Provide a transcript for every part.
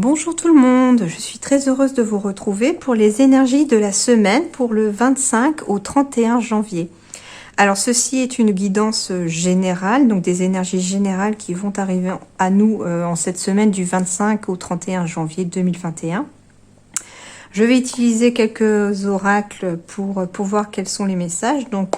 Bonjour tout le monde, je suis très heureuse de vous retrouver pour les énergies de la semaine pour le 25 au 31 janvier. Alors ceci est une guidance générale, donc des énergies générales qui vont arriver à nous en cette semaine du 25 au 31 janvier 2021. Je vais utiliser quelques oracles pour voir quels sont les messages. Donc,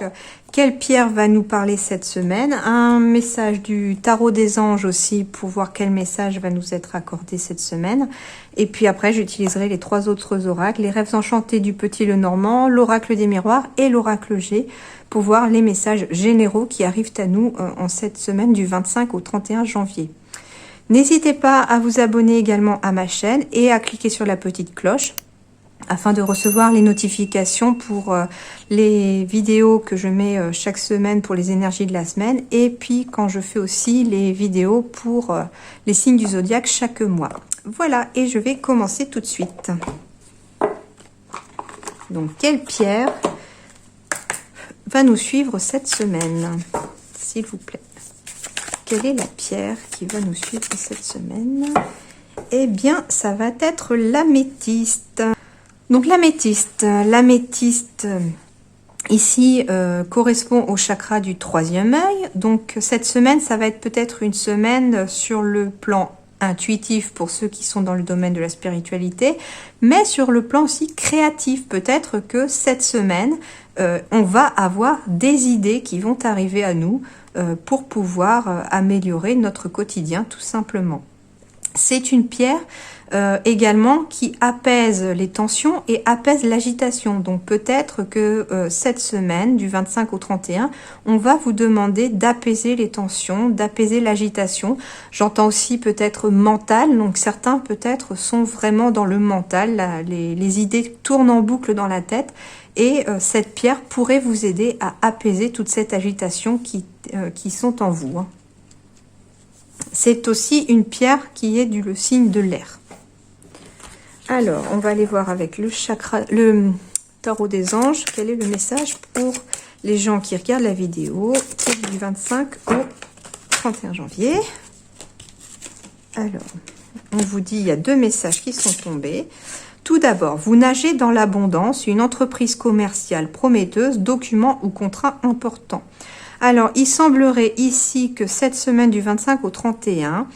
quelle pierre va nous parler cette semaine? Un message du tarot des anges aussi pour voir quel message va nous être accordé cette semaine. Et puis après, j'utiliserai les trois autres oracles, les rêves enchantés du Petit Lenormand, l'oracle des miroirs et l'oracle G pour voir les messages généraux qui arrivent à nous en cette semaine du 25 au 31 janvier. N'hésitez pas à vous abonner également à ma chaîne et à cliquer sur la petite cloche afin de recevoir les notifications pour les vidéos que je mets chaque semaine pour les énergies de la semaine, et puis quand je fais aussi les vidéos pour les signes du zodiaque chaque mois. Voilà, et je vais commencer tout de suite. Donc, quelle pierre va nous suivre cette semaine, s'il vous plaît? Quelle est la pierre qui va nous suivre cette semaine? Eh bien, ça va être l'améthyste. Donc l'améthyste ici correspond au chakra du troisième œil. Donc cette semaine, ça va être peut-être une semaine sur le plan intuitif pour ceux qui sont dans le domaine de la spiritualité, mais sur le plan aussi créatif. Peut-être que cette semaine, on va avoir des idées qui vont arriver à nous pour pouvoir améliorer notre quotidien tout simplement. C'est une pierre également qui apaise les tensions et apaise l'agitation. Donc peut-être que cette semaine, du 25 au 31, on va vous demander d'apaiser les tensions, d'apaiser l'agitation. J'entends aussi peut-être mental, donc certains peut-être sont vraiment dans le mental, les idées tournent en boucle dans la tête, et cette pierre pourrait vous aider à apaiser toute cette agitation qui sont en vous. C'est aussi une pierre qui est le signe de l'air. Alors, on va aller voir avec le tarot des anges, quel est le message pour les gens qui regardent la vidéo, qui est du 25 au 31 janvier. Alors, on vous dit, il y a deux messages qui sont tombés. Tout d'abord, vous nagez dans l'abondance, une entreprise commerciale prometteuse, document ou contrat important. Alors, il semblerait ici que cette semaine du 25 au 31,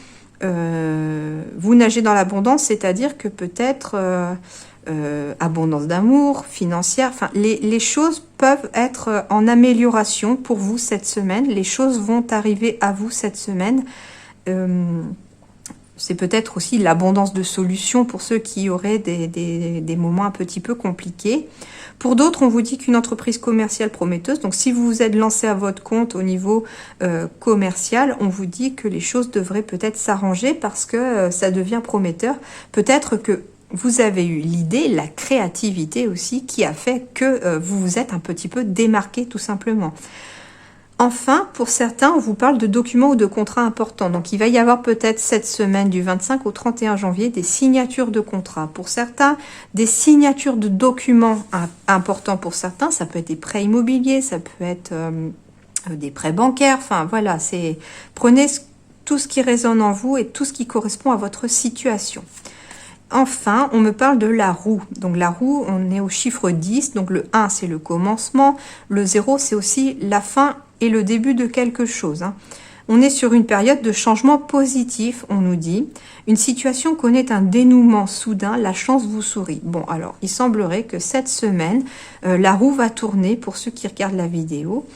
vous nagez dans l'abondance, c'est-à-dire que peut-être abondance d'amour, financière, enfin, les choses peuvent être en amélioration pour vous cette semaine. Les choses vont arriver à vous cette semaine. C'est peut-être aussi l'abondance de solutions pour ceux qui auraient des moments un petit peu compliqués. Pour d'autres, on vous dit qu'une entreprise commerciale prometteuse, donc si vous vous êtes lancé à votre compte au niveau commercial, on vous dit que les choses devraient peut-être s'arranger parce que ça devient prometteur. Peut-être que vous avez eu l'idée, la créativité aussi, qui a fait que vous vous êtes un petit peu démarqué tout simplement. Enfin, pour certains, on vous parle de documents ou de contrats importants. Donc, il va y avoir peut-être cette semaine du 25 au 31 janvier des signatures de contrats. Pour certains, des signatures de documents importants pour certains. Ça peut être des prêts immobiliers, ça peut être des prêts bancaires. Enfin, voilà, prenez tout ce qui résonne en vous et tout ce qui correspond à votre situation. Enfin, on me parle de la roue. Donc la roue, on est au chiffre 10. Donc le 1, c'est le commencement. Le 0, c'est aussi la fin et le début de quelque chose. On est sur une période de changement positif, on nous dit. Une situation connaît un dénouement soudain, la chance vous sourit. Bon, alors, il semblerait que cette semaine, la roue va tourner pour ceux qui regardent la vidéo.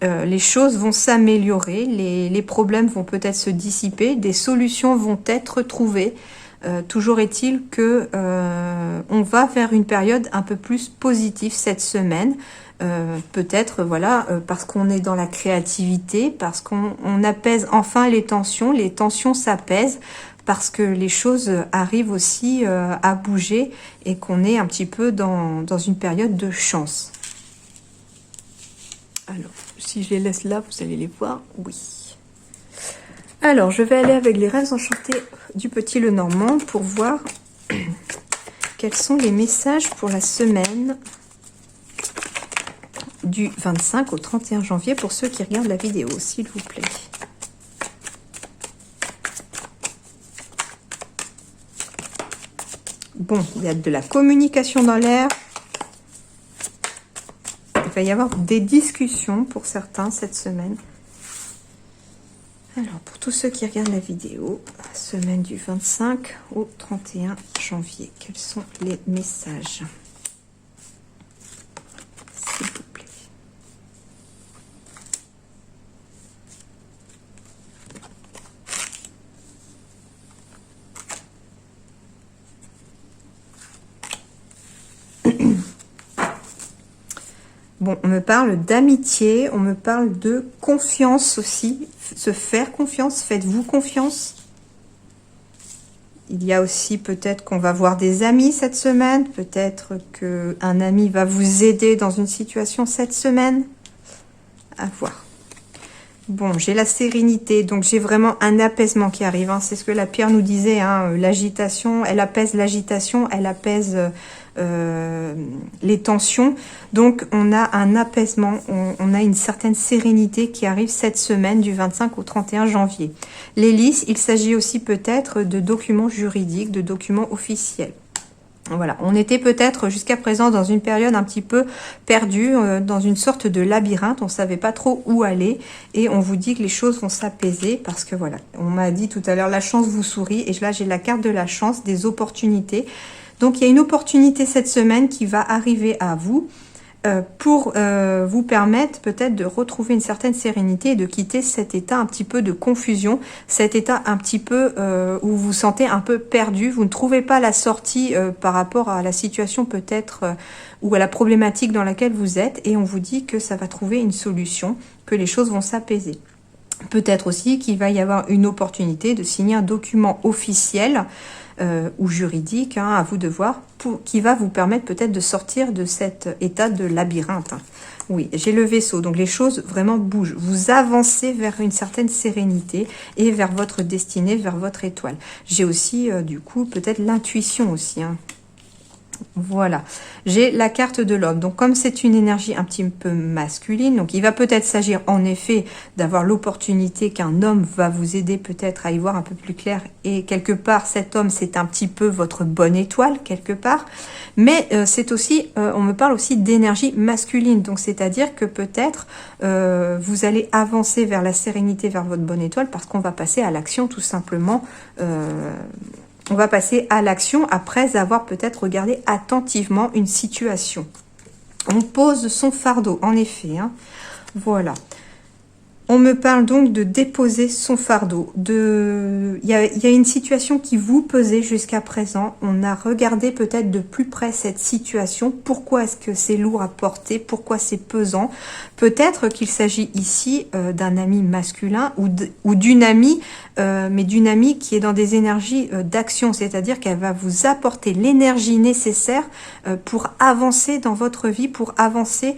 Les choses vont s'améliorer, les problèmes vont peut-être se dissiper, des solutions vont être trouvées. Toujours est-il que on va vers une période un peu plus positive cette semaine. Peut-être parce qu'on est dans la créativité, parce qu'on apaise enfin les tensions s'apaisent, parce que les choses arrivent aussi à bouger et qu'on est un petit peu dans une période de chance. Alors, si je les laisse là, vous allez les voir, oui. Alors, je vais aller avec les rêves enchantés du Petit Lenormand pour voir quels sont les messages pour la semaine du 25 au 31 janvier pour ceux qui regardent la vidéo, s'il vous plaît. Bon, il y a de la communication dans l'air. Il va y avoir des discussions pour certains cette semaine. Alors, pour tous ceux qui regardent la vidéo, semaine du 25 au 31 janvier, quels sont les messages? S'il vous plaît. Bon, on me parle d'amitié, on me parle de confiance aussi, se faire confiance, faites-vous confiance. Il y a aussi peut-être qu'on va voir des amis cette semaine, peut-être qu'un ami va vous aider dans une situation cette semaine. À voir. Bon, j'ai la sérénité, donc j'ai vraiment un apaisement qui arrive. Hein. C'est ce que la pierre nous disait, hein. L'agitation, elle apaise l'agitation, elle apaise les tensions. Donc, on a un apaisement, on a une certaine sérénité qui arrive cette semaine du 25 au 31 janvier. L'hélice, il s'agit aussi peut-être de documents juridiques, de documents officiels. Voilà, on était peut-être jusqu'à présent dans une période un petit peu perdue, dans une sorte de labyrinthe, on ne savait pas trop où aller et on vous dit que les choses vont s'apaiser parce que voilà, on m'a dit tout à l'heure la chance vous sourit et là j'ai la carte de la chance, des opportunités. Donc il y a une opportunité cette semaine qui va arriver à vous pour vous permettre peut-être de retrouver une certaine sérénité et de quitter cet état un petit peu de confusion, cet état un petit peu où vous vous sentez un peu perdu, vous ne trouvez pas la sortie par rapport à la situation peut-être ou à la problématique dans laquelle vous êtes et on vous dit que ça va trouver une solution, que les choses vont s'apaiser. Peut-être aussi qu'il va y avoir une opportunité de signer un document officiel ou juridique, hein, à vous de voir, qui va vous permettre peut-être de sortir de cet état de labyrinthe. Oui, j'ai le vaisseau, donc les choses vraiment bougent. Vous avancez vers une certaine sérénité et vers votre destinée, vers votre étoile. J'ai aussi, du coup, peut-être l'intuition aussi, hein. Voilà, j'ai la carte de l'homme. Donc, comme c'est une énergie un petit peu masculine, donc il va peut-être s'agir en effet d'avoir l'opportunité qu'un homme va vous aider peut-être à y voir un peu plus clair. Et quelque part, cet homme, c'est un petit peu votre bonne étoile, quelque part. Mais c'est aussi, on me parle aussi d'énergie masculine. Donc, c'est-à-dire que peut-être vous allez avancer vers la sérénité, vers votre bonne étoile, parce qu'on va passer à l'action tout simplement. On va passer à l'action après avoir peut-être regardé attentivement une situation. On pose son fardeau, en effet. Hein. Voilà. On me parle donc de déposer son fardeau. Il y a une situation qui vous pesait jusqu'à présent. On a regardé peut-être de plus près cette situation. Pourquoi est-ce que c'est lourd à porter? Pourquoi c'est pesant? Peut-être qu'il s'agit ici d'un ami masculin ou d'une amie, mais d'une amie qui est dans des énergies d'action. C'est-à-dire qu'elle va vous apporter l'énergie nécessaire pour avancer dans votre vie, pour avancer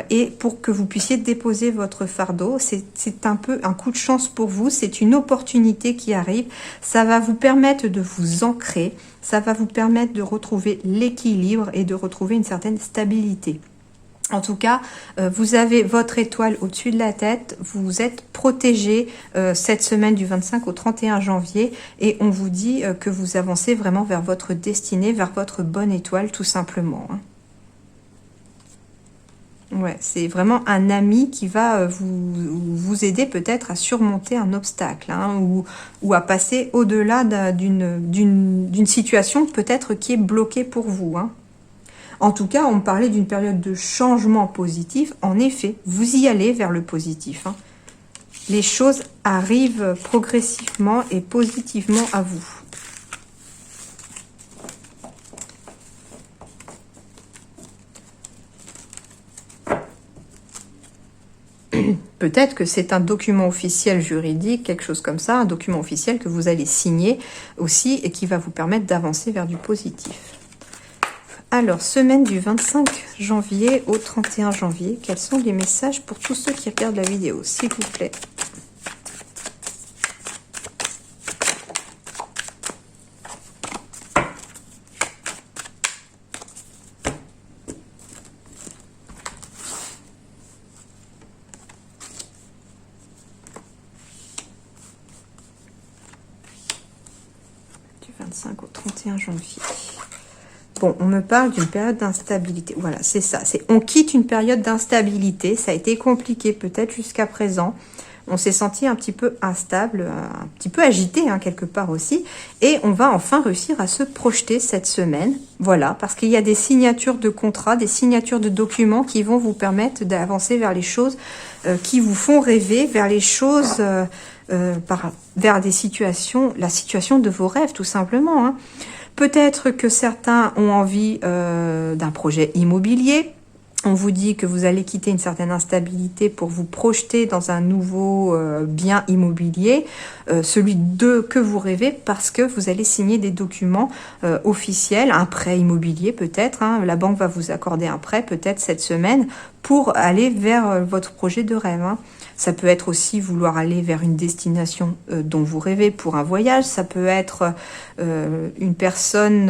et pour que vous puissiez déposer votre fardeau. C'est un peu un coup de chance pour vous, c'est une opportunité qui arrive, ça va vous permettre de vous ancrer, ça va vous permettre de retrouver l'équilibre et de retrouver une certaine stabilité. En tout cas, vous avez votre étoile au-dessus de la tête, vous êtes protégé cette semaine du 25 au 31 janvier et on vous dit que vous avancez vraiment vers votre destinée, vers votre bonne étoile tout simplement. Hein. Ouais, c'est vraiment un ami qui va vous aider peut-être à surmonter un obstacle, hein, ou à passer au-delà d'une situation peut-être qui est bloquée pour vous. Hein. En tout cas, on me parlait d'une période de changement positif. En effet, vous y allez vers le positif. Hein. Les choses arrivent progressivement et positivement à vous. Peut-être que c'est un document officiel juridique, quelque chose comme ça, un document officiel que vous allez signer aussi et qui va vous permettre d'avancer vers du positif. Alors, semaine du 25 janvier au 31 janvier, quels sont les messages pour tous ceux qui regardent la vidéo, s'il vous plaît? Du 25 au 31 janvier. Bon, on me parle d'une période d'instabilité. Voilà, c'est ça. On quitte une période d'instabilité. Ça a été compliqué peut-être jusqu'à présent. On s'est senti un petit peu instable, un petit peu agité hein, quelque part aussi. Et on va enfin réussir à se projeter cette semaine. Voilà, parce qu'il y a des signatures de contrats, des signatures de documents qui vont vous permettre d'avancer vers les choses qui vous font rêver, vers les choses, vers des situations, la situation de vos rêves tout simplement. Hein. Peut-être que certains ont envie d'un projet immobilier. On vous dit que vous allez quitter une certaine instabilité pour vous projeter dans un nouveau bien immobilier, celui que vous rêvez, parce que vous allez signer des documents officiels, un prêt immobilier peut-être, hein, la banque va vous accorder un prêt peut-être cette semaine pour aller vers votre projet de rêve. Hein. Ça peut être aussi vouloir aller vers une destination dont vous rêvez pour un voyage, ça peut être une personne...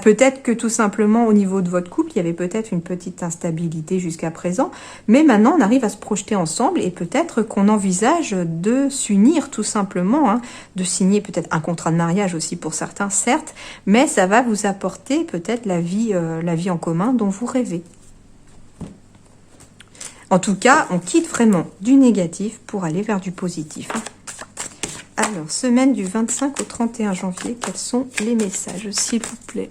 peut-être que tout simplement au niveau de votre couple, il y avait peut-être une petite instabilité jusqu'à présent, mais maintenant on arrive à se projeter ensemble et peut-être qu'on envisage de s'unir tout simplement, hein, de signer peut-être un contrat de mariage aussi pour certains, certes, mais ça va vous apporter peut-être la vie en commun dont vous rêvez. En tout cas, on quitte vraiment du négatif pour aller vers du positif. Alors, semaine du 25 au 31 janvier, quels sont les messages, s'il vous plaît?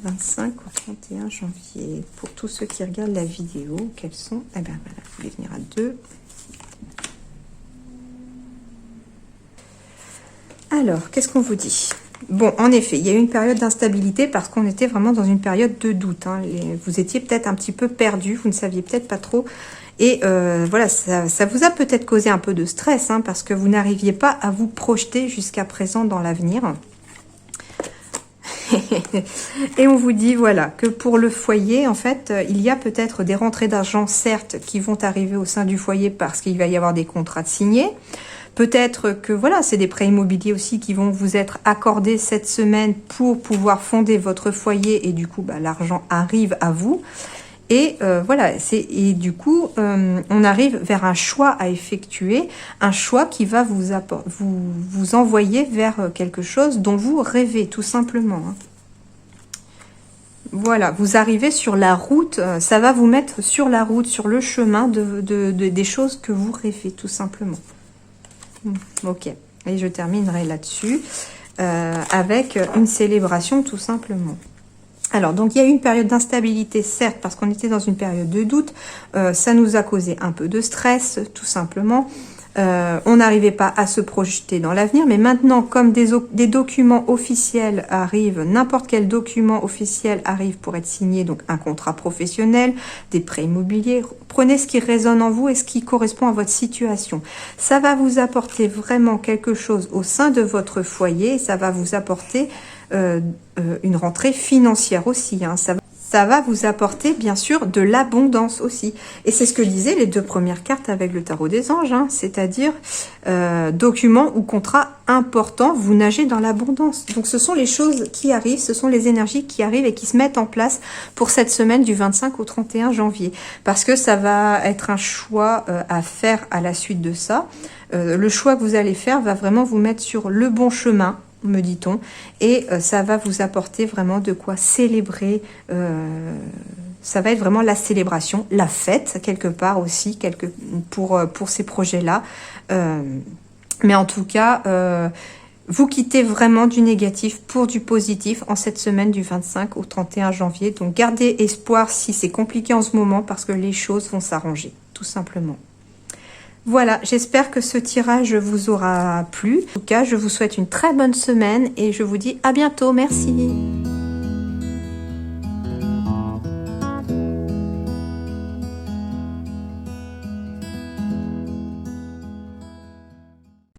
« 25 au 31 janvier. Pour tous ceux qui regardent la vidéo, quels sont... Eh bien, voilà, vous pouvez venir à 2. Alors, qu'est-ce qu'on vous dit? Bon, en effet, il y a eu une période d'instabilité parce qu'on était vraiment dans une période de doute. Hein. Vous étiez peut-être un petit peu perdu, vous ne saviez peut-être pas trop. Et voilà, ça vous a peut-être causé un peu de stress hein, parce que vous n'arriviez pas à vous projeter jusqu'à présent dans l'avenir. Et on vous dit, voilà, que pour le foyer, en fait, il y a peut-être des rentrées d'argent, certes, qui vont arriver au sein du foyer parce qu'il va y avoir des contrats de signés. Peut-être que, voilà, c'est des prêts immobiliers aussi qui vont vous être accordés cette semaine pour pouvoir fonder votre foyer et du coup, l'argent arrive à vous. Et voilà, et du coup, on arrive vers un choix à effectuer, un choix qui va vous envoyer vers quelque chose dont vous rêvez, tout simplement. Hein. Voilà, vous arrivez sur la route, ça va vous mettre sur la route, sur le chemin des choses que vous rêvez, tout simplement. Ok, et je terminerai là-dessus avec une célébration, tout simplement. Alors, donc, il y a eu une période d'instabilité, certes, parce qu'on était dans une période de doute. Ça nous a causé un peu de stress, tout simplement. On n'arrivait pas à se projeter dans l'avenir. Mais maintenant, comme des documents officiels arrivent, n'importe quel document officiel arrive pour être signé, donc un contrat professionnel, des prêts immobiliers, prenez ce qui résonne en vous et ce qui correspond à votre situation. Ça va vous apporter vraiment quelque chose au sein de votre foyer. Ça va vous apporter... une rentrée financière aussi. Hein. Ça va vous apporter, bien sûr, de l'abondance aussi. Et c'est ce que disaient les 2 premières cartes avec le tarot des anges, hein, c'est-à-dire documents ou contrats importants, vous nagez dans l'abondance. Donc ce sont les choses qui arrivent, ce sont les énergies qui arrivent et qui se mettent en place pour cette semaine du 25 au 31 janvier. Parce que ça va être un choix à faire à la suite de ça. Le choix que vous allez faire va vraiment vous mettre sur le bon chemin, me dit-on, et ça va vous apporter vraiment de quoi célébrer, ça va être vraiment la célébration, la fête, quelque part aussi, pour ces projets-là. Mais en tout cas, vous quittez vraiment du négatif pour du positif en cette semaine du 25 au 31 janvier. Donc gardez espoir si c'est compliqué en ce moment, parce que les choses vont s'arranger, tout simplement. Voilà, j'espère que ce tirage vous aura plu. En tout cas, je vous souhaite une très bonne semaine et je vous dis à bientôt. Merci.